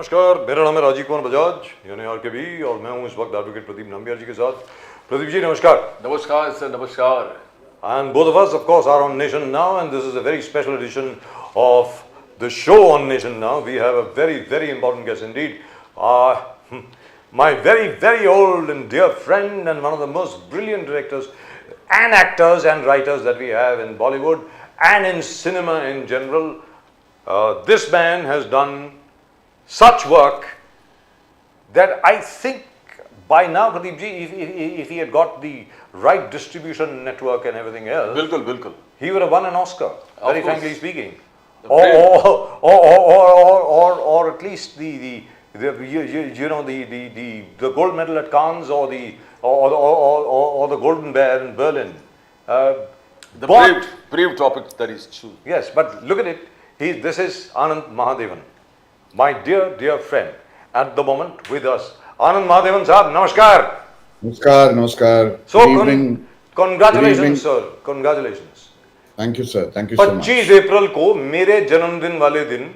नमस्कार, मेरा नाम है राजीव बजाज यानी RKB और मैं हूं इस वक्त एडवोकेट प्रदीप नाम्बियार जी के साथ। प्रदीप जी नमस्कार। नमस्कार सर, नमस्कार। And both of us of course are on Nation Now, and this is a very special edition of the show on Nation Now. We have a very important guest indeed. My very old and dear friend and one of the most brilliant directors and actors and writers that we have in Bollywood and in cinema in general. This man has done such work that I think by now, Pradeep ji, if he had got the right distribution network and everything else, बिल्कुल he would have won an Oscar, very frankly speaking, or at least the gold medal at Cannes or the Golden Bear in Berlin. The brave topic that is true. Yes, but look at it. This is ANANT MAHADEVAN, my dear friend, at the moment with us. ANANT MAHADEVAN sahab, namaskar. Namaskar. So, congratulations sir, congratulations. Thank you sir, thank you so much. 25 अप्रैल को मेरे जन्मदिन वाले दिन,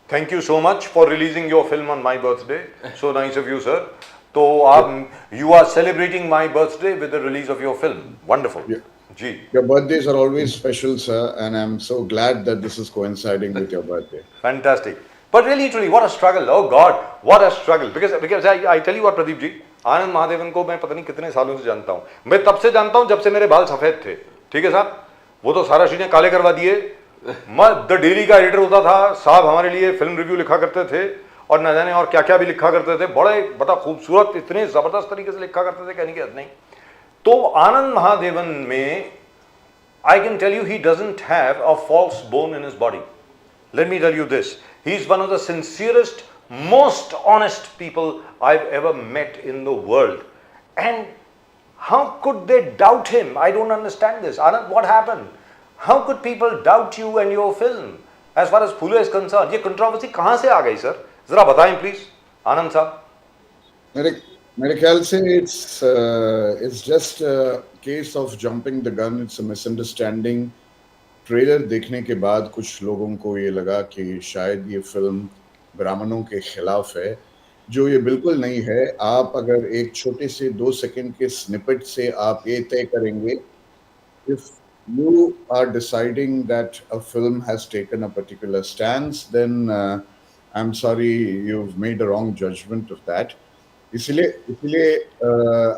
thank you so much for releasing your film on my birthday. So nice of you sir. तो आप, you are celebrating my birthday with the release of your film. Wonderful. Yeah. Gee. Your birthdays are always special, sir, and I'm so glad that this is coinciding with your birthday. Fantastic. But really, truly, what a struggle. Oh God, what a struggle. Because I tell you what, Pradeep ji, आनंद महादेवन को मैं पता नहीं कितने सालों से जानता हूँ. मैं तब से जानता हूँ जब से मेरे बाल सफेद थे. ठीक है साहब? वो तो सारा चीजें काले करवा दिए. मैं द डेली का एडिटर होता था. साहब हमारे लिए फिल्म रिव्यू लिखा करते थे और न जाने और क्या क्या भी लिखा करते थे. बड़े बड़ा खूबसूरत, इतने जबरदस्त तरीके से लिखा करते थे, कहने की हद नहीं. तो आनंद महादेवन में I can tell you he doesn't have a false bone in his body. Let me tell you this. He is one of the sincerest, most honest people I've ever met in the world. And how could they doubt him? I don't understand this. Anand, what happened? How could people doubt you and your film? As far as PHULE is concerned, ये controversy कहाँ से आ गई sir? जरा बताएं please, आनंद साहब. मेरे ख्याल से it's just a case of jumping the gun. It's a misunderstanding. Trailer देखने के बाद कुछ लोगों को ये लगा कि शायद ये फिल्म ब्राह्मणों के खिलाफ है, जो ये बिल्कुल नहीं है. आप अगर एक छोटे से 2 सेकंड के स्निपेट से आप ये तय करेंगे, if you are deciding that a film has taken a particular stance, then I'm sorry, you've made a wrong judgment of that. इसलिए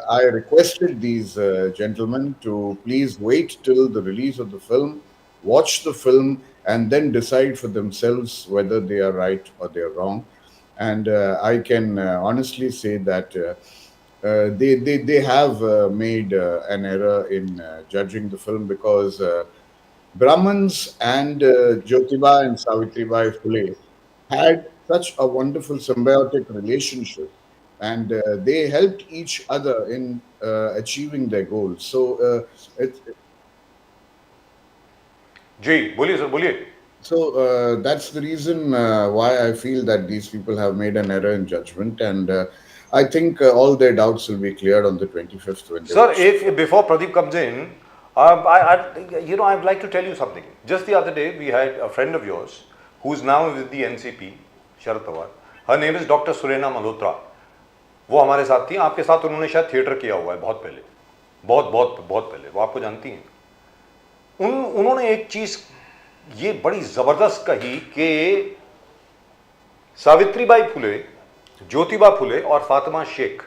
I requested these gentlemen to please wait till the release of the film, watch the film, and then decide for themselves whether they are right or they are wrong. And I can honestly say that they have made an error in judging the film, because Brahmins and JYOTIBA and SAVITRIBAI Phule had such a wonderful symbiotic relationship, and they helped each other in achieving their goals. So जी बोलिए sir, बोलिए. So that's the reason why I feel that these people have made an error in judgment, and I think all their doubts will be cleared on the 25th. When Sir, if before Pradeep comes in, I'd like to tell you something. Just the other day, we had a friend of yours who's now with the NCP, Sharad Pawar. Her name is Dr. Surena Malhotra. वो हमारे साथ थी. आपके साथ उन्होंने शायद theatre किया हुआ है बहुत पहले, बहुत पहले. वो आपको जानती हैं. उन्होंने एक चीज ये बड़ी जबरदस्त कही कि सावित्रीबाई फुले, ज्योतिबा फुले और फातिमा शेख,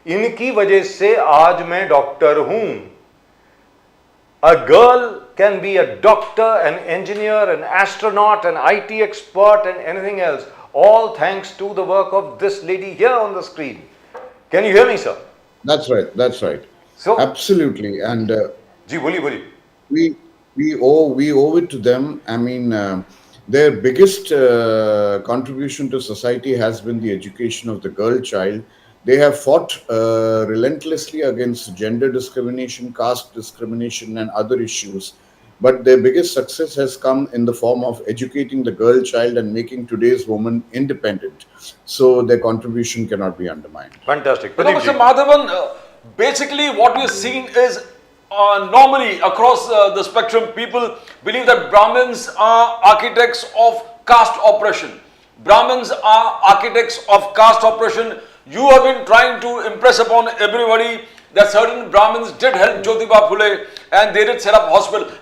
इनकी वजह से आज मैं डॉक्टर हूं. A girl can be a doctor, an engineer, an astronaut, an IT expert, and anything else, all thanks to the work of this lady here on the screen. Can you hear me, sir? That's right. So absolutely, and जी बोलिए. we owe it to them. I mean, their biggest contribution to society has been the education of the girl child. They have fought relentlessly against gender discrimination, caste discrimination, and other issues. But their biggest success has come in the form of educating the girl child and making today's woman independent. So their contribution cannot be undermined. Fantastic. Mr. Madhavan, basically what we are seeing is normally across the spectrum, people believe that Brahmins are architects of caste oppression. Brahmins are architects of caste oppression. You have been trying to impress upon everybody that certain Brahmins did help Jyotiba Phule and they did set up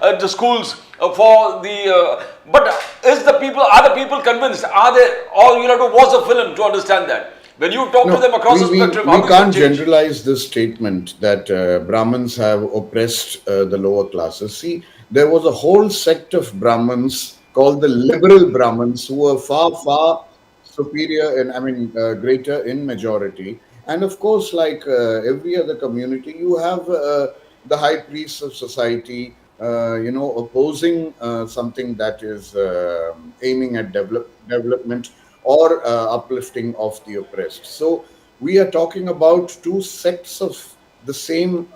the schools for the. But are the people convinced? Are they? All you have to watch the film to understand that. When you talk to them across the spectrum, we can't generalize this statement that Brahmins have oppressed the lower classes. See, there was a whole sect of Brahmins called the liberal Brahmins who were far, far superior and greater in majority. And of course, like every other community, you have the high priests of society, opposing something that is aiming at development or uplifting of the oppressed. So we are talking about two sects of the same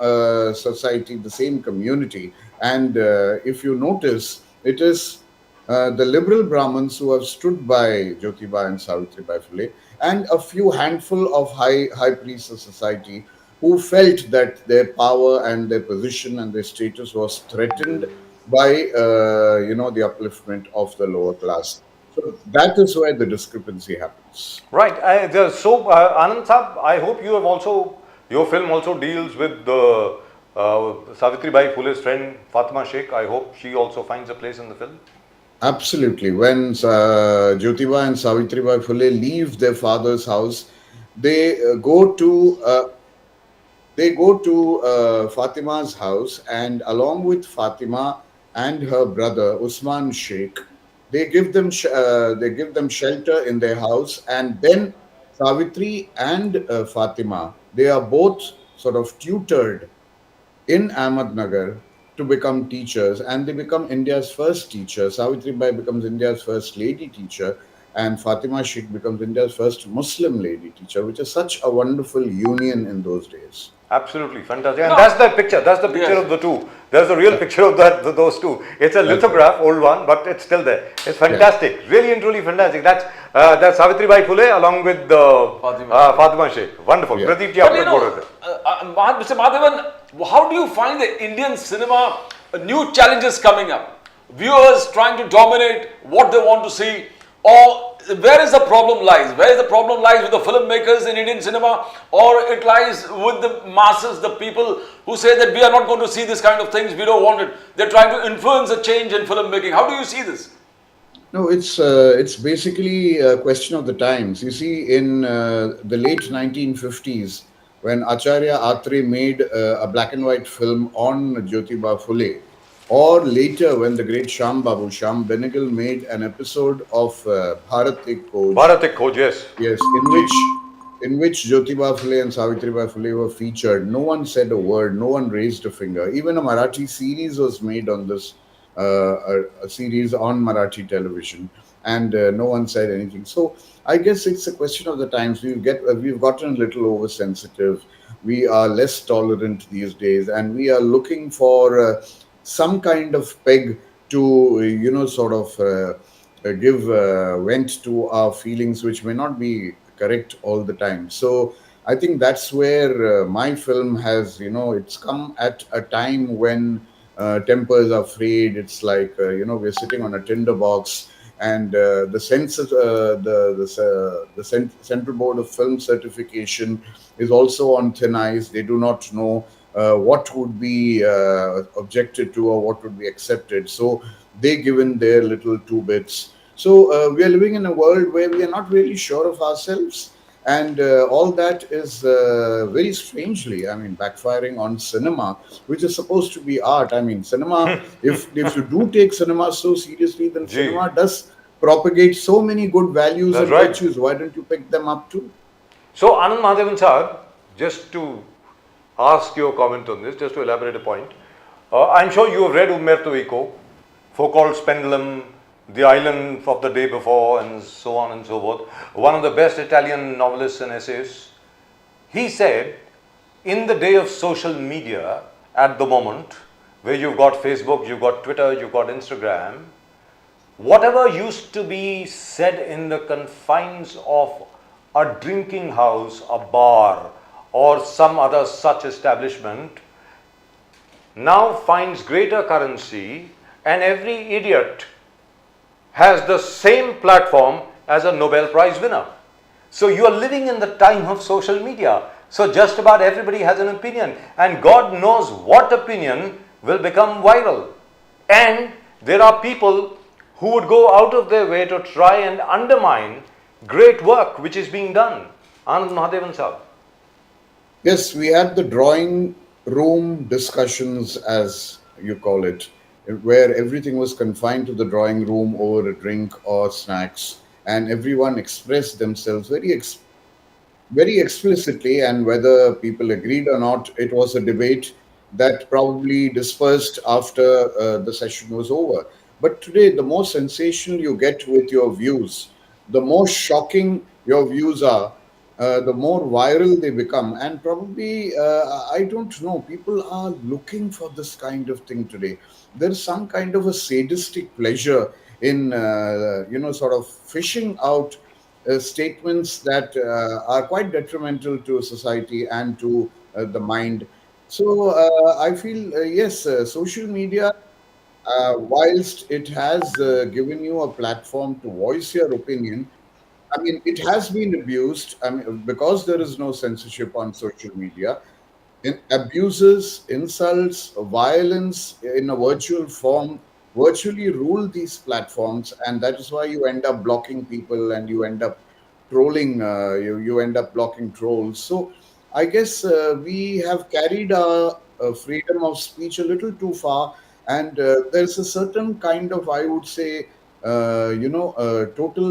society, the same community. And if you notice, it is the liberal Brahmins who have stood by Jyotiba and Savitribai Phule, and a few handful of high priests of society who felt that their power and their position and their status was threatened by the upliftment of the lower class. So that is where the discrepancy happens. Right. Anand Sahab, I hope you have also, your film also deals with the Savitribai Phule's friend Fatima Sheikh. I hope she also finds a place in the film. Absolutely. When Jyotiba and Savitribai Phule leave their father's house, they go to Fatima's house, and along with Fatima and her brother Usman Sheikh, they give them shelter in their house, and then Savitri and Fatima, they are both sort of tutored in Ahmednagar to become teachers, and they become India's first teacher. Savitribai becomes India's first lady teacher, and Fatima Sheikh becomes India's first Muslim lady teacher, which is such a wonderful union in those days. Absolutely fantastic, and that's the picture. That's the picture of the two. There's a real picture of those two. It's a lithograph, old one, but it's still there. It's fantastic, really and truly fantastic. That's Savitribai Phule along with Fatima Sheikh. Wonderful. Yeah. Pradeep ji, Mr. Madhavan, how do you find the Indian cinema new challenges coming up? Viewers trying to dominate what they want to see, or where is the problem lies? Where is the problem lies with the filmmakers in Indian cinema, or it lies with the masses, the people who say that we are not going to see this kind of things, we don't want it. They're trying to influence a change in filmmaking. How do you see this? No, it's basically a question of the times. You see, in the late 1950s, when Acharya Atre made a black and white film on Jyotiba Phule, or later when the great Shyam Benegal made an episode of Bharat Ek Khoj. Bharat Ek Khoj, yes. Yes, in which Jyotiba Phule and Savitribai Phule were featured. No one said a word, no one raised a finger. Even a Marathi series was made on this, a series on Marathi television, and no one said anything. So I guess it's a question of the times. We've gotten a little oversensitive. We are less tolerant these days, and we are looking for some kind of peg to sort of give vent to our feelings, which may not be correct all the time. So I think that's where my film has, it's come at a time when tempers are frayed. It's like we're sitting on a tinderbox, and the Central Board of Film Certification is also on thin ice. They do not know what would be objected to or what would be accepted. So they give in their little two bits. So we are living in a world where we are not really sure of ourselves, and all that is very strangely, backfiring on cinema, which is supposed to be art. Cinema, if you do take cinema so seriously, then cinema does propagate so many good values and virtues. Why don't you pick them up too? So Ananth Mahadevan sir, just to ask your comment on this, just to elaborate a point. I'm sure you have read Umberto Eco, Foucault's Pendulum, The Island of the Day Before, and so on and so forth. One of the best Italian novelists and essayists. He said, in the day of social media at the moment, where you've got Facebook, you've got Twitter, you've got Instagram, whatever used to be said in the confines of a drinking house, a bar, or some other such establishment, now finds greater currency, and every idiot has the same platform as a Nobel Prize winner. So you are living in the time of social media. So just about everybody has an opinion, and God knows what opinion will become viral. And there are people who would go out of their way to try and undermine great work which is being done. Ananth Mahadevan sahab. Yes, we had the drawing room discussions, as you call it, where everything was confined to the drawing room over a drink or snacks, and everyone expressed themselves very explicitly, and whether people agreed or not, it was a debate that probably dispersed after the session was over. But today, the more sensational you get with your views, the more shocking your views are, the more viral they become. And probably, I don't know, people are looking for this kind of thing today. There's some kind of a sadistic pleasure in, sort of fishing out statements that are quite detrimental to society and to the mind. So I feel, yes, social media, whilst it has given you a platform to voice your opinion, I mean, it has been abused. I mean, because there is no censorship on social media, abuses, insults, violence in a virtual form virtually rule these platforms, and that is why you end up blocking people and you end up trolling. You end up blocking trolls. So I guess we have carried our freedom of speech a little too far, and there's a certain kind of, I would say, total,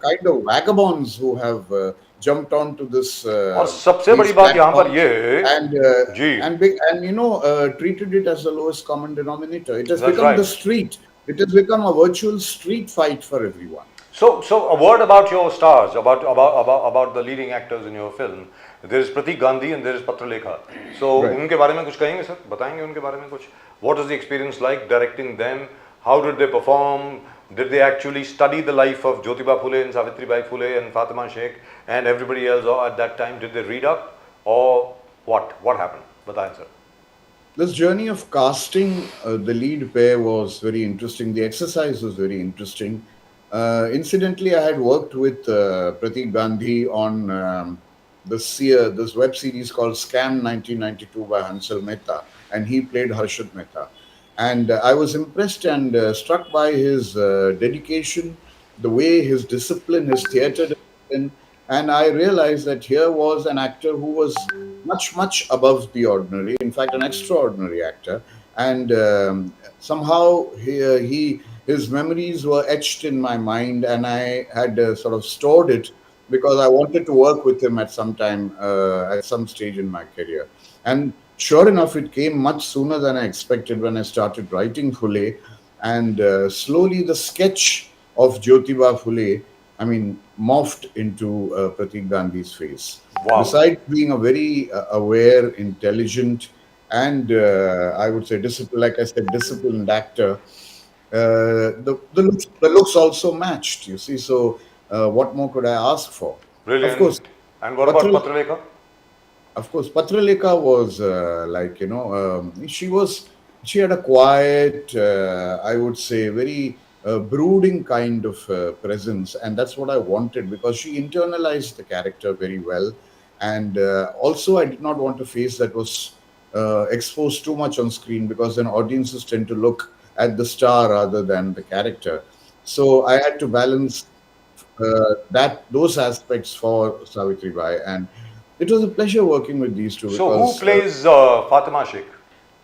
kind of vagabonds who have jumped onto this और सबसे these बड़ी बात यहाँ पर platforms ये है and ji treated it as the lowest common denominator. It has That's become the right. street. It has become a virtual street fight for everyone. So a word about your stars, about the leading actors in your film. There is Pratik Gandhi and there is Patralekha. So Right. उनके बारे में कुछ कहेंगे sir? बताएंगे उनके बारे में कुछ? What was the experience like directing them? How did they perform? Did they actually study the life of JYOTIBA PHULE and SAVITRIBAI PHULE and FATIMA SHEIKH and everybody else at that time? Did they read up or what? What happened? बताएं sir. This journey of casting the lead pair was very interesting. The exercise was very interesting. Incidentally, I had worked with Pratik Gandhi on this web series called Scam 1992 by Hansal Mehta, and he played Harshad Mehta. And I was impressed and struck by his dedication, the way his discipline, his theatre discipline. And I realized that here was an actor who was much above the ordinary, in fact, an extraordinary actor. And somehow his memories were etched in my mind, and I had sort of stored it because I wanted to work with him at some time, at some stage in my career. And sure enough, it came much sooner than I expected when I started writing Phule. And slowly the sketch of JYOTIBA Phule, I mean, morphed into Pratik Gandhi's face. Wow. Besides being a very aware, intelligent, and I would say, like I said, disciplined actor, the looks also matched, you see. So what more could I ask for? Brilliant. Of course. And what about Patralekha? Of course, Patralekha was she had a quiet, I would say, very brooding kind of presence, and that's what I wanted because she internalized the character very well. And also, I did not want a face that was exposed too much on screen because then audiences tend to look at the star rather than the character. So I had to balance those aspects for Savitribai, and it was a pleasure working with these two. So because, who plays Fatima Sheikh?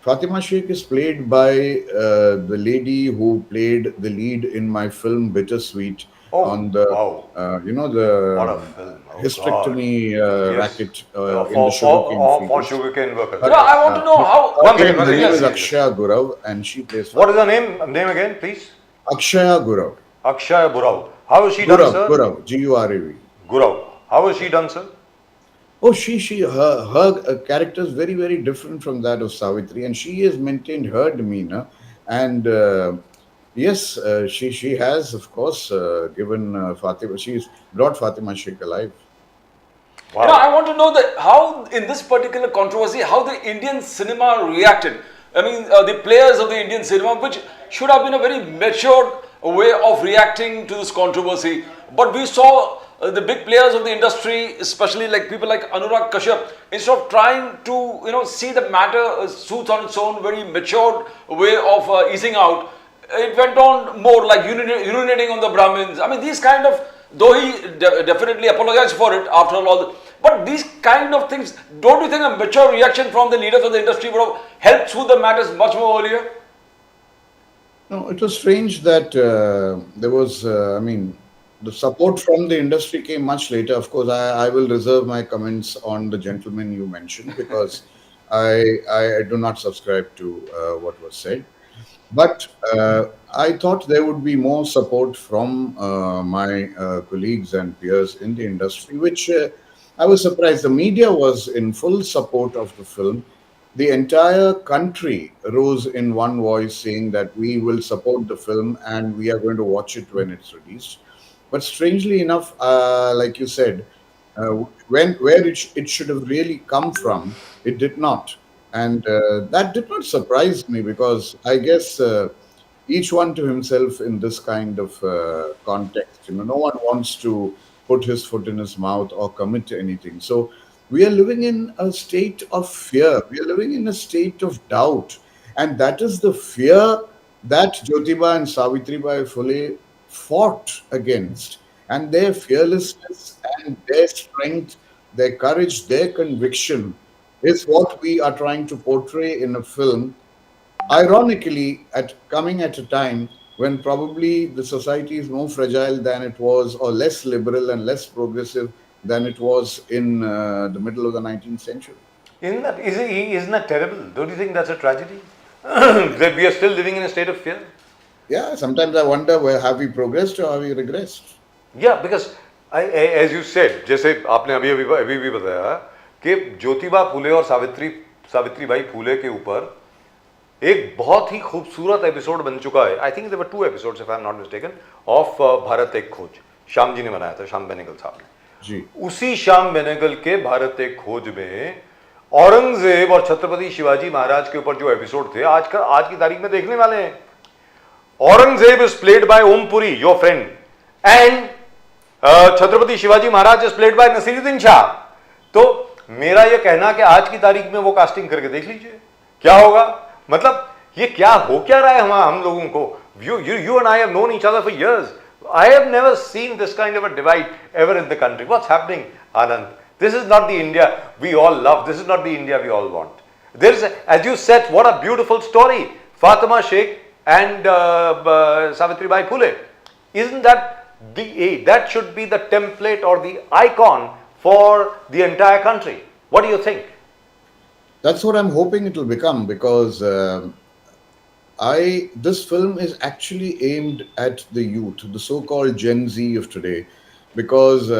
Fatima Sheikh is played by the lady who played the lead in my film Bittersweet on the wow. the What a film. Oh, hysterectomy yes. racket in the sugarcane for fields. sugarcane workers. No, I want to know how. One Her second, name is yes. Akshaya Gurav, and she plays. What is her name? Name again, please. Akshaya Gurav. Akshaya Gurav. How has she done, sir? Gurav, Gurav. Gurav. How has she done, sir? Oh, her character is very, very different from that of Savitri, and she has maintained her demeanor. And yes, she has, of course, given Fatima. She's brought Fatima Sheikh alive. Wow. You know, I want to know that how in this particular controversy, how the Indian cinema reacted. I mean, the players of the Indian cinema, which should have been a very matured, way of reacting to this controversy. But we saw the big players of the industry, especially like people like Anurag Kashyap, instead of trying to see the matter suits on its own, very matured way of easing out, it went on more like urinating on the Brahmins. I mean, these kind of, though he definitely apologized for it after all, but these kind of things, don't you think a mature reaction from the leaders of the industry would have helped through the matters much more earlier? No, it was strange that there was, the support from the industry came much later. Of course, I will reserve my comments on the gentleman you mentioned because I do not subscribe to what was said. But I thought there would be more support from my colleagues and peers in the industry, which I was surprised. The media was in full support of the film. The entire country rose in one voice saying that we will support the film and we are going to watch it when it's released. But strangely enough, like you said, where it should have really come from, it did not. And that did not surprise me because I guess each one to himself in this kind of context. No one wants to put his foot in his mouth or commit to anything. So we are living in a state of fear. We are living in a state of doubt. And that is the fear that Jyotiba and Savitribai Phule fought against. And their fearlessness and their strength, their courage, their conviction is what we are trying to portray in a film. Ironically, coming at a time when probably the society is more fragile than it was, or less liberal and less progressive than it was in the middle of the 19th century. Isn't that terrible? Don't you think that's a tragedy? That we are still living in a state of fear? Yeah, sometimes I wonder, where have we progressed or have we regressed? Yeah, because as you said, जैसे आपने अभी भी बताया कि ज्योतिबा फूले और सावित्रीबाई फूले के ऊपर एक बहुत ही खूबसूरत एपिसोड बन चुका है. I think there were 2 episodes if I am not mistaken of Bharat Ek Khoj. Shyam ji ने बनाया था, श्याम बेनेगल साहब ने जी. उसी श्याम बेनेगल के भारत एक खोज में औरंगजेब और छत्रपति शिवाजी महाराज के ऊपर जो एपिसोड थे आज की तारीख में देखने वाले हैं. Aurangzeb is played by Om Puri, your friend, and Chhatrapati Shivaji Maharaj is played by Naseeruddin Shah. तो मेरा यह कहना कि आज की तारीख में वो कास्टिंग करके देख लीजिए क्या होगा. मतलब ये क्या हो क्या रहा है हम लोगों को. You and I have known each other for years. I have never seen this kind of a divide ever in the country. What's happening, Anand? This is not the India we all love. This is not the India we all want. There is, as you said, what a beautiful story. Fatima Sheikh and Savitribai Phule. Isn't that that should be the template or the icon for the entire country? What do you think? That's what I'm hoping it will become, because this film is actually aimed at the youth, the so-called Gen Z of today, because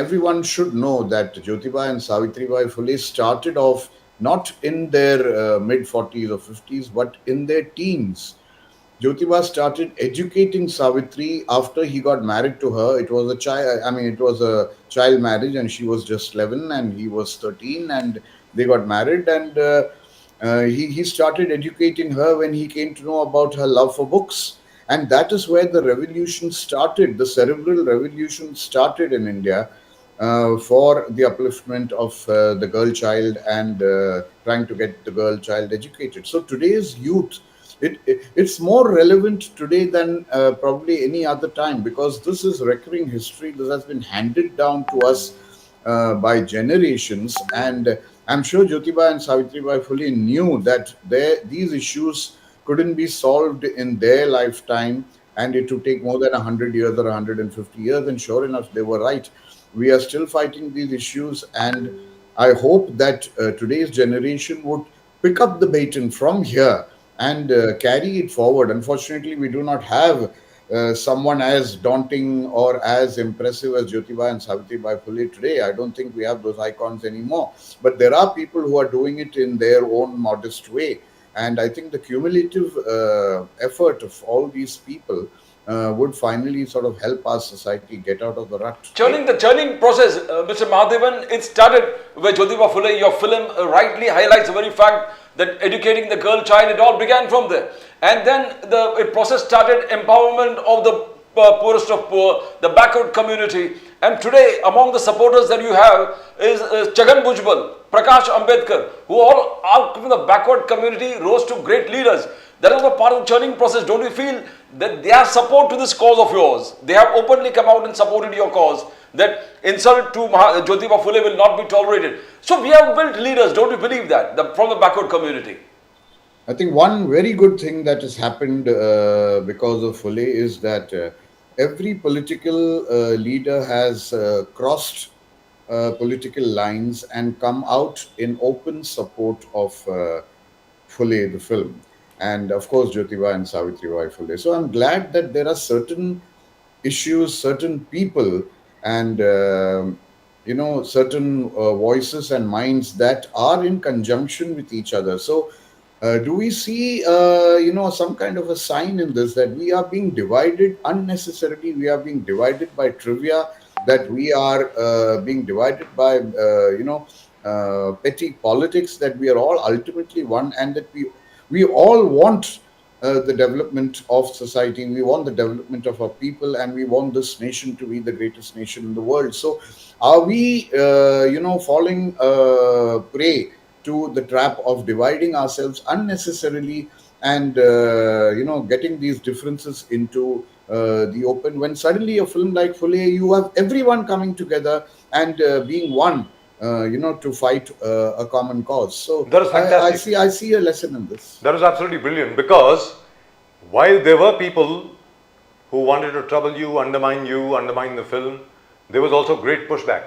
everyone should know that Jyotiba and Savitribai Phule started off not in their mid-40s or 50s, but in their teens. Jyotiba started educating Savitri after he got married to her. It was a child marriage, and she was just 11 and he was 13, and they got married, and he started educating her when he came to know about her love for books. And that is where the revolution started. The cerebral revolution started in India for the upliftment of the girl child and trying to get the girl child educated. So today's youth, it's more relevant today than probably any other time, because this is recurring history. This has been handed down to us by generations, and I'm sure Jyotiba and Savitribai Phule knew that these issues couldn't be solved in their lifetime, and it would take more than 100 years or 150 years, and sure enough, they were right. We are still fighting these issues, and I hope that today's generation would pick up the baton from here and carry it forward. Unfortunately, we do not have someone as daunting or as impressive as Jyotiba and Savitribai Phule today. I don't think we have those icons anymore. But there are people who are doing it in their own modest way. And I think the cumulative effort of all these people would finally sort of help our society get out of the rut. The churning process, Mr. Mahadevan, it started with Jyotiba Phule. Your film rightly highlights the very fact that educating the girl child, it all began from there. And then the process started, empowerment of the poorest of poor, the backward community. And today, among the supporters that you have is Chagan Bhujbal, Prakash Ambedkar, who all are from the backward community, rose to great leaders. That is a part of the churning process. Don't you feel that they have support to this cause of yours? They have openly come out and supported your cause, that insult to JYOTIBA PHULE will not be tolerated. So we have built leaders, don't you believe that, from the backward community? I think one very good thing that has happened because of Phule is that every political leader has crossed political lines and come out in open support of Phule, the film, and of course JYOTIBA and SAVITRIBAI PHULE. So I'm glad that there are certain issues, certain people, and certain voices and minds that are in conjunction with each other. So do we see some kind of a sign in this, that we are being divided unnecessarily? We are being divided by trivia, that we are being divided by petty politics, that we are all ultimately one, and that we all want the development of society, we want the development of our people, and we want this nation to be the greatest nation in the world. So are we falling prey to the trap of dividing ourselves unnecessarily and getting these differences into the open, when suddenly a film like Phule, you have everyone coming together and being one to fight a common cause. So that is fantastic. I see a lesson in this. That is absolutely brilliant, because while there were people who wanted to trouble you, undermine the film, there was also great pushback,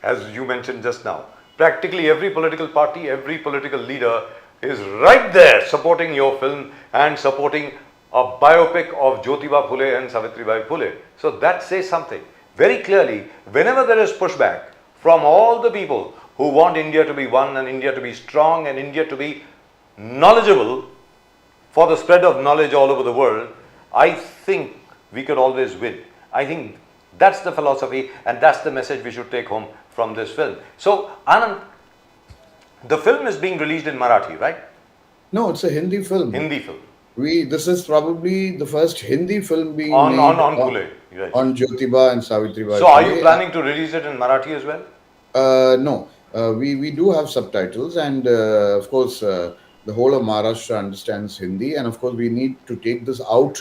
as you mentioned just now. Practically every political party, every political leader is right there supporting your film and supporting a biopic of JYOTIBA PHULE and SAVITRIBAI PHULE. So that says something. Very clearly, whenever there is pushback from all the people who want India to be one and India to be strong and India to be knowledgeable for the spread of knowledge all over the world, I think we could always win. I think that's the philosophy and that's the message we should take home from this film. So, Anand, the film is being released in Marathi, right? No, it's a Hindi film. Hindi film. This is probably the first Hindi film being on made Phule, right. on JYOTIBA and SAVITRIBAI. So, are you planning to release it in Marathi as well? No, we do have subtitles, and of course the whole of Maharashtra understands Hindi, and of course we need to take this out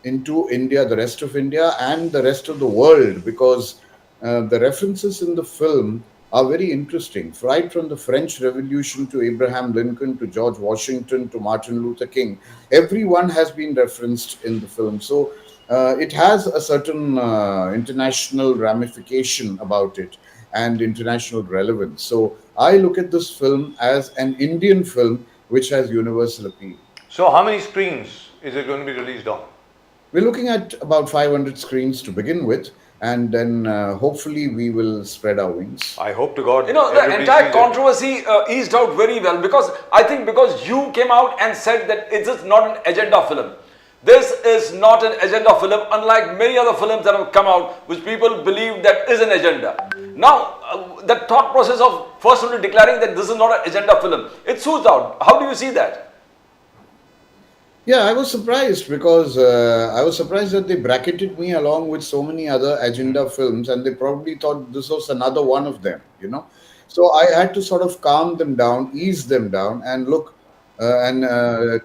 into India, the rest of India and the rest of the world, because the references in the film are very interesting, right from the French Revolution to Abraham Lincoln to George Washington to Martin Luther King. Everyone has been referenced in the film. So it has a certain international ramification about it and international relevance. So I look at this film as an Indian film which has universal appeal. So how many screens is it going to be released on? We're looking at about 500 screens to begin with, and then hopefully we will spread our wings. I hope to God. The entire controversy eased out very well, because I think because you came out and said that it is not an agenda film. This is not an agenda film, unlike many other films that have come out, which people believe that is an agenda. Now, the thought process of first only declaring that this is not an agenda film, it suits out. How do you see that? Yeah, I was surprised, because I was surprised that they bracketed me along with so many other agenda films, and they probably thought this was another one of them, So I had to sort of calm them down, ease them down, and look and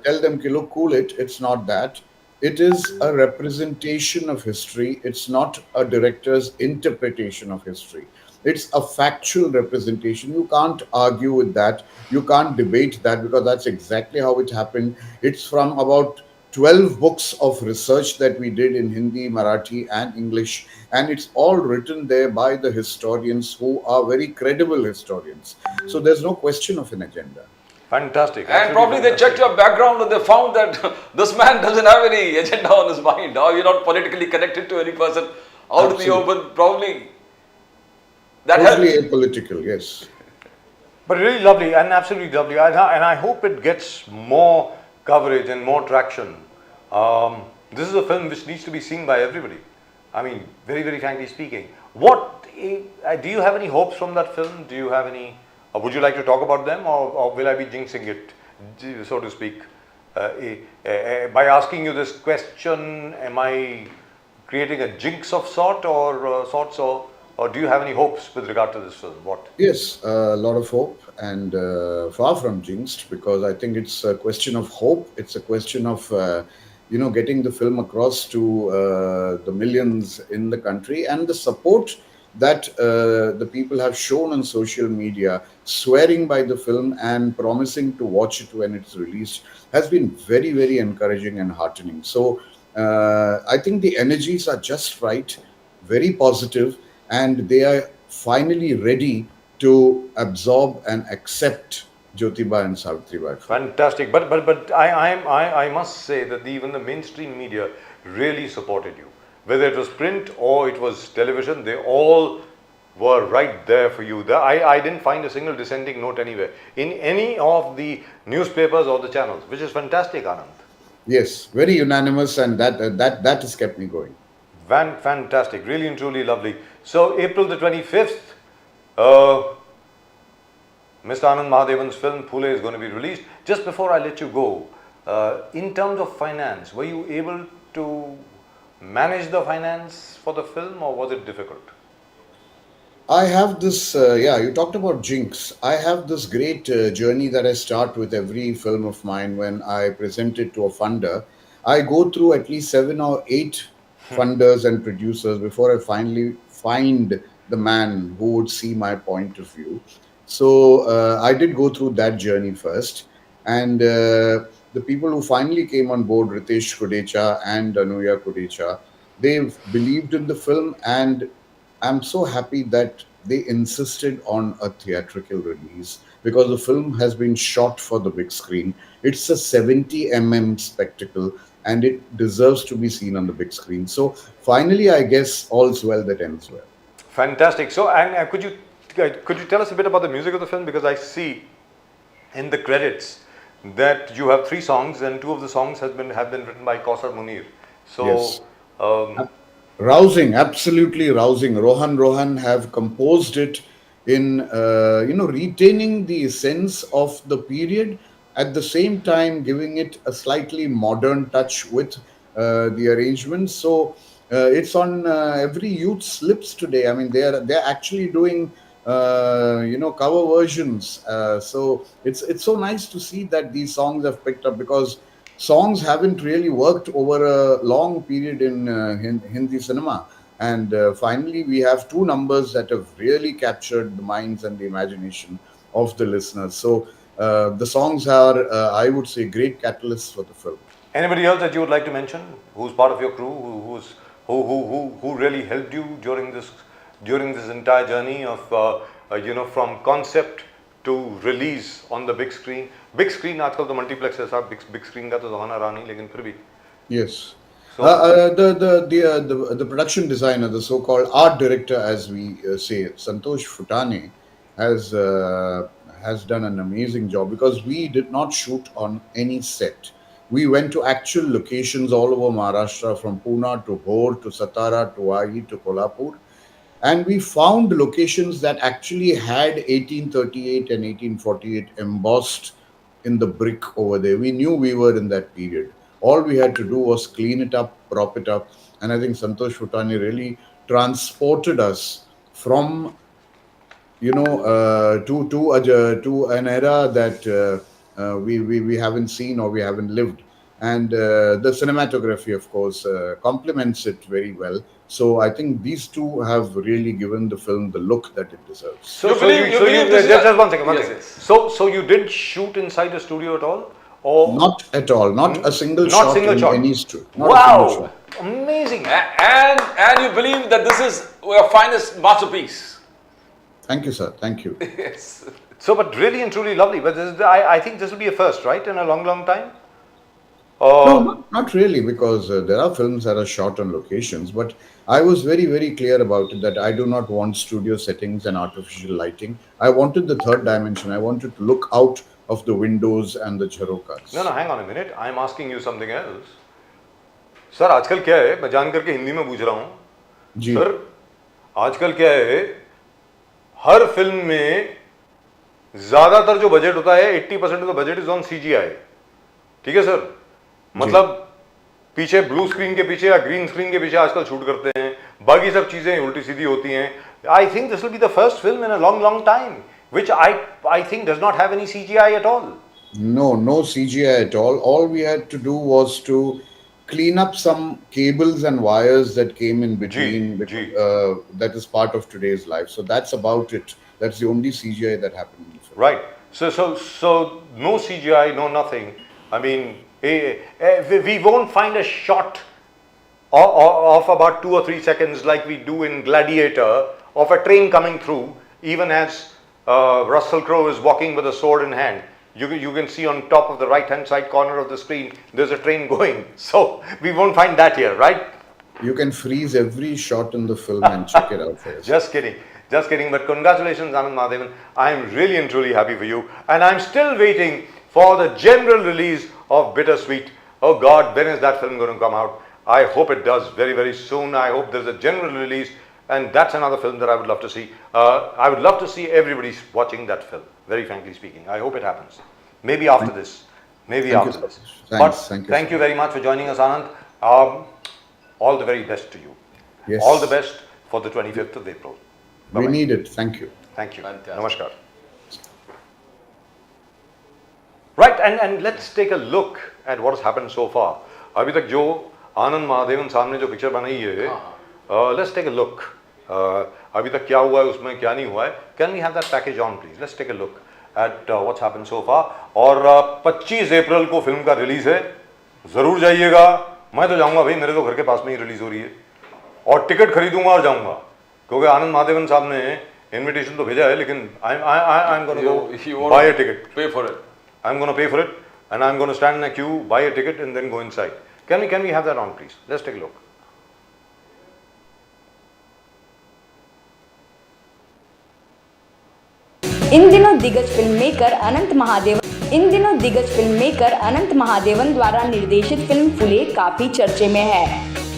tell them, look, cool it. It's not that. It is a representation of history. It's not a director's interpretation of history. It's a factual representation. You can't argue with that. You can't debate that, because that's exactly how it happened. It's from about 12 books of research that we did in Hindi, Marathi, and English. And it's all written there by the historians who are very credible historians. So there's no question of an agenda. Fantastic. And probably they checked your background and they found that this man doesn't have any agenda on his mind, or you're not politically connected to any person out in the open. Probably that totally helps. apolitical, yes. But really lovely and absolutely lovely. And I hope it gets more coverage and more traction. This is a film which needs to be seen by everybody. I mean, very, very frankly speaking. Do you have any hopes from that film? Do you have any... would you like to talk about them, or will I be jinxing it so to speak, by asking you this question, am I creating a jinx of sorts, or do you have any hopes with regard to this film? What? Yes, a lot of hope and far from jinxed, because I think it's a question of hope. It's a question of getting the film across to the millions in the country, and the support that the people have shown on social media, swearing by the film and promising to watch it when it's released, has been very, very encouraging and heartening. So I think the energies are just right, very positive, and they are finally ready to absorb and accept Jyotiba and Savitribai. Fantastic, but I must say that even the mainstream media really supported you. Whether it was print or it was television, they all were right there for you. I didn't find a single dissenting note anywhere in any of the newspapers or the channels, which is fantastic, Anand. Yes, very unanimous, and that has kept me going. Fantastic, really and truly lovely. So April the 25th, Mr. Ananth Mahadevan's film PHULE is going to be released. Just before I let you go, in terms of finance, were you able to manage the finance for the film, or was it difficult? I have this, you talked about jinx. I have this great journey that I start with every film of mine when I present it to a funder. I go through at least 7 or 8 funders and producers before I finally find the man who would see my point of view. So I did go through that journey first. And the people who finally came on board, Ritesh Kodecha and Anuya Kodecha, they've believed in the film, and I'm so happy that they insisted on a theatrical release, because the film has been shot for the big screen. It's a 70 spectacle, and it deserves to be seen on the big screen. So finally, I guess all's well that ends well. Fantastic. So, and could you tell us a bit about the music of the film? Because I see in the credits that you have 3 songs, and 2 of the songs have been written by Kausar Munir. So, yes. Rousing, absolutely rousing. Rohan have composed it in retaining the essence of the period, at the same time giving it a slightly modern touch with the arrangements. So it's on every youth's lips today. I mean, they're actually doing cover versions. So it's so nice to see that these songs have picked up, because songs haven't really worked over a long period in Hindi cinema. And finally, we have 2 numbers that have really captured the minds and the imagination of the listeners. So the songs are, I would say, great catalysts for the film. Anybody else that you would like to mention, who's part of your crew, who really helped you during this entire journey of from concept to release on the big screen? Big screen, आजकल तो multiplex है साहब, big screen का तो ज़माना रहा नहीं, लेकिन फिर भी. Yes. So, the production designer, the so-called art director, as we say, Santosh Futane, has done an amazing job, because we did not shoot on any set. We went to actual locations all over Maharashtra, from Pune to Bhor to Satara to Wahi to Kolhapur. And we found locations that actually had 1838 and 1848 embossed in the brick over there. We knew we were in that period. All we had to do was clean it up, prop it up. And I think Santosh Futani really transported us from, to an era that we haven't seen or we haven't lived. And the cinematography, of course, complements it very well. So I think these 2 have really given the film the look that it deserves. So just one second. So you didn't shoot inside a studio at all? Or not at all, not a single shot in any studio. Wow, amazing! And you believe that this is your finest masterpiece? Thank you, sir. Thank you. Yes. So, but really and truly lovely. But I think this will be a first, right, in a long time? No, not really, because there are films that are shot on locations, but I was very, very clear about it, that I do not want studio settings and artificial lighting. I wanted the 3rd dimension. I wanted to look out of the windows and the jharokas. No, hang on a minute. I'm asking you something else. Sir, आजकल क्या है? मैं जान करके हिंदी में पूछ रहा हूँ. जी. Sir, आजकल क्या है? हर फिल्म में ज्यादातर जो बजट होता है 80% of the budget is on CGI, ठीक है सर। मतलब पीछे ब्लू स्क्रीन के पीछे या ग्रीन स्क्रीन के पीछे आजकल शूट करते हैं, बाकी सब चीजें उल्टी सीधी होती हैं। I think this will be the first film in a long long time which I think does not have any CGI at all. No CGI at all. All we had to do was to clean up some cables and wires that came in between. That is part of today's life. So that's about it. That's the only CGI that happened in the film. Right. So no CGI, no nothing. I mean, we won't find a shot of about 2 or 3 seconds like we do in Gladiator of a train coming through, even as Russell Crowe is walking with a sword in hand. You can see on top of the right hand side corner of the screen there's a train going. So we won't find that here, right? You can freeze every shot in the film and check it out for yourself. Just kidding. But congratulations, Ananth Mahadevan. I am really and truly happy for you, and I'm still waiting for the general release of Bittersweet. Oh God, when is that film going to come out? I hope it does very, very soon. I hope there's a general release, and that's another film that I would love to see. I would love to see everybody watching that film, very frankly speaking. I hope it happens. Maybe after this. Maybe Thank after you, this. sir. But Thank thank you you very much for joining us, Ananth. All the very best to you. Yes. All the best for the 25th of April. We Bye-bye. need it. Thank you. Thank you. Fantastic. Namaskar. Right, and let's take a look at what has happened so far. अभी तक जो आनंद महादेवन साहब ने जो picture बनाई है, let's take a look. अभी तक क्या हुआ है उसमें, क्या नहीं हुआ है. Can we have that package on, please? Let's take a look at what's happened so far. और 25 अप्रैल को फिल्म का रिलीज है. जरूर जाइएगा. मैं तो जाऊंगा भाई, मेरे तो घर के पास में ही रिलीज हो रही है, और टिकट खरीदूंगा और जाऊंगा, क्योंकि आनंद महादेवन साहब ने इनविटेशन तो भेजा है, लेकिन I'm going to go buy a ticket. Pay for it. I'm going to pay for it, and I'm going to stand in a queue, buy a ticket, and then go inside. Can we have that on, please? Let's take a look. इन दिनों दिग्गज filmmaker अनंत महादेवन द्वारा निर्देशित film फुले काफी चर्चे में है।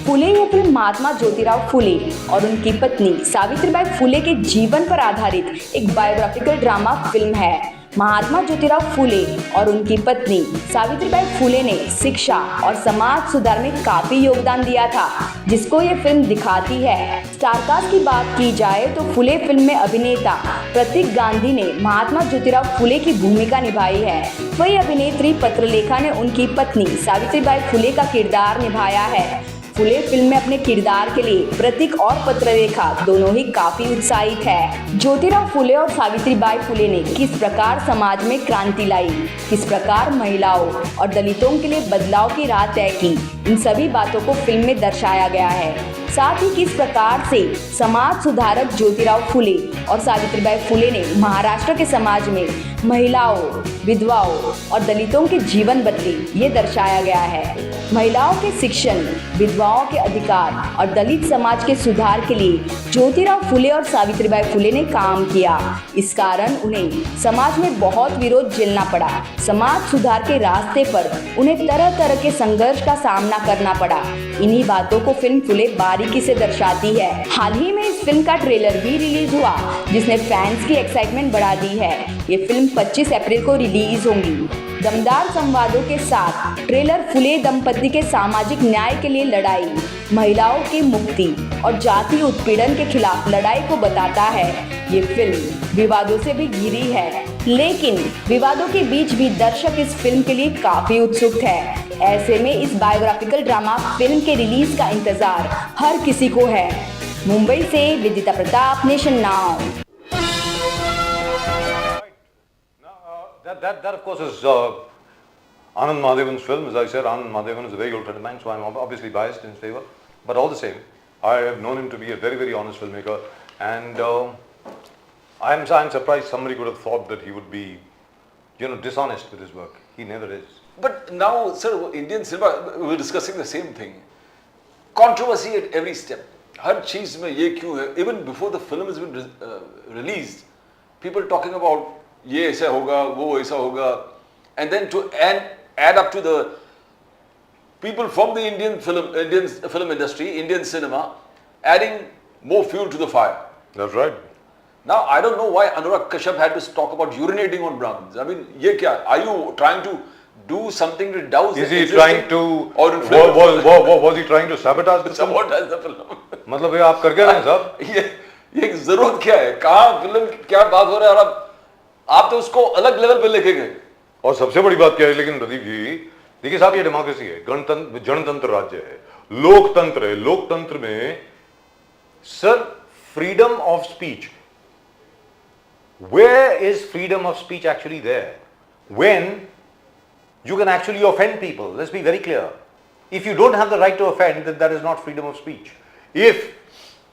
फुले यह film Mahatma Jyotirao Phule और उनकी पत्नी सावित्रीबाई फुले के जीवन पर आधारित एक बायोग्राफिकल ड्रामा फिल्म है। महात्मा ज्योतिराव फुले और उनकी पत्नी सावित्रीबाई फुले ने शिक्षा और समाज सुधार में काफी योगदान दिया था, जिसको ये फिल्म दिखाती है। स्टारकास्ट की बात की जाए तो फुले फिल्म में अभिनेता प्रतीक गांधी ने महात्मा ज्योतिराव फुले की भूमिका निभाई है। वही अभिनेत्री पत्रलेखा ने उनकी पत्नी सावित्रीबाई फुले का किरदार निभाया है। फुले फिल्म में अपने किरदार के लिए प्रतीक और पत्रलेखा दोनों ही काफी उत्साहित है। ज्योतिराव फुले और सावित्रीबाई फुले ने किस प्रकार समाज में क्रांति लाई, किस प्रकार महिलाओं और दलितों के लिए बदलाव की राह तय की, इन सभी बातों को फिल्म में दर्शाया गया है। साथ ही किस प्रकार से समाज सुधारक ज्योतिराव फुले और सावित्रीबाई फुले ने महाराष्ट्र के समाज में महिलाओं, विधवाओं और दलितों के जीवन बदले, ये दर्शाया गया है। महिलाओं के शिक्षण, विधवाओं के अधिकार और दलित समाज के सुधार के लिए ज्योतिराव फुले और सावित्रीबाई फुले ने काम किया। इस कारण उन्हें समाज में बहुत विरोध झेलना पड़ा। समाज सुधार के रास्ते पर उन्हें तरह तरह के संघर्ष का सामना करना पड़ा। इन्हीं बातों को फिल्म फुले बारीकी से दर्शाती है। हाल ही में इस फिल्म का ट्रेलर भी रिलीज हुआ, जिसने फैंस की एक्साइटमेंट बढ़ा दी है। ये फिल्म 25 अप्रैल को रिलीज होंगी। दमदार संवादों के साथ ट्रेलर फुले दंपति के सामाजिक न्याय के लिए लड़ाई, महिलाओं की मुक्ति और जातीय उत्पीड़न के खिलाफ लड़ाई को बताता है। ये फिल्म विवादों से भी घिरी है, लेकिन विवादों के बीच भी दर्शक इस फिल्म के लिए काफी उत्सुक है। ऐसे में इस बायोग्राफिकल ड्रामा फिल्म के रिलीज का इंतजार हर किसी को है। मुंबई से Vidita Pratap, nation now. That of course is Anand Mahadevan's film. As I said, Anand Mahadevan is a very old friend of mine, so I'm obviously biased in his favor. But all the same, I have known him to be a very, very honest filmmaker, and I'm surprised somebody could have thought that he would be, dishonest with his work. He never is. But now, sir, Indian cinema, we're discussing the same thing. Controversy at every step. हर चीज में ये क्यों है? Even before the film has been released, people talking about ये ऐसा होगा, वो ऐसा होगा, and then to add up to the people from the Indian film industry, Indian cinema, adding more fuel to the fire. That's right. Now, I don't know why Anurag Kashyap had to talk about urinating on Brahmins. I mean, ye kya? Are you trying to do something to douse Is the he existing trying to, or inflame was he trying to sabotage the film? sabotage the film? मतलब ये आप कर क्या रहे हैं साहब? ये जरूरत क्या है? कहाँ फिल्म क्या बात हो रहा है? और आप तो उसको अलग लेवल पे लेके गए. और सबसे बड़ी बात क्या है लेकिन प्रदीप जी, देखिए साहब ये डेमोक्रेसी है, गणतंत्र जनतंत्र राज्य है, लोकतंत्र है. लोकतंत्र में sir freedom of speech, where is freedom of speech actually there? When you can actually offend people. Let's be very clear. If you don't have the right to offend, then that is not freedom of speech. If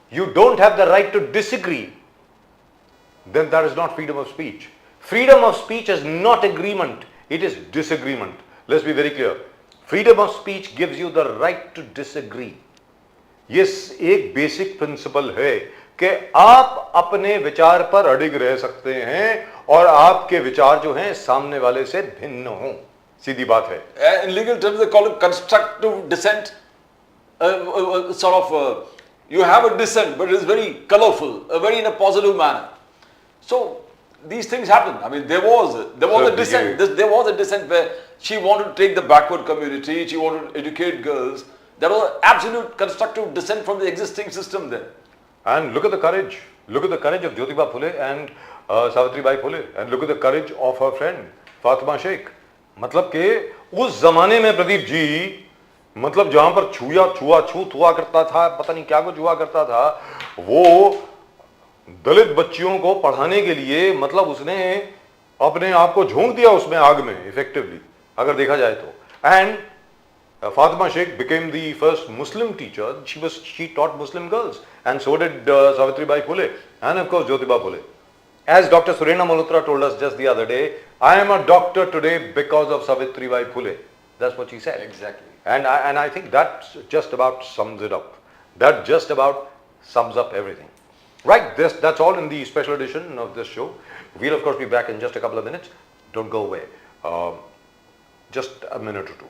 you don't have the right to disagree, then that is not freedom of speech. Freedom of speech is not agreement, it is disagreement. Let's be very clear. Freedom of speech gives you the right to disagree. ये एक basic principle है कि आप अपने विचार पर अडिग रह सकते हैं और आपके विचार जो हैं सामने वाले से भिन्न हों. सीधी बात है. In legal terms, they call it constructive dissent. You have a dissent, but it is very colorful, very in a positive manner. So these things happen. I mean, there was a dissent. There was a dissent where she wanted to take the backward community. She wanted to educate girls. There was an absolute constructive dissent from the existing system there. And look at the courage. Look at the courage of JYOTIBA PHULE and SAVITRIBAI PHULE. And look at the courage of her friend FATIMA SHEIKH. मतलब कि उस जमाने में प्रदीप जी, मतलब जहां पर छूत हुआ करता था, पता नहीं क्या कुछ हुआ करता था, वो दलित बच्चियों को पढ़ाने के लिए मतलब उसने अपने आप को झोंक दिया उसमें आग में इफेक्टिवली, अगर देखा जाए तो. And Fatima Sheikh became the first Muslim teacher. She taught Muslim girls, and so did Savitribai Phule, and of course JYOTIBA PHULE. As Dr. Surena Malhotra told us just the other day, I am a doctor today because of Savitribai Phule. That's what she said. Exactly. And I think that just about sums it up. That just about sums up everything. Right, that's all in the special edition of this show. We'll of course be back in just a couple of minutes. Don't go away. Just a minute or two.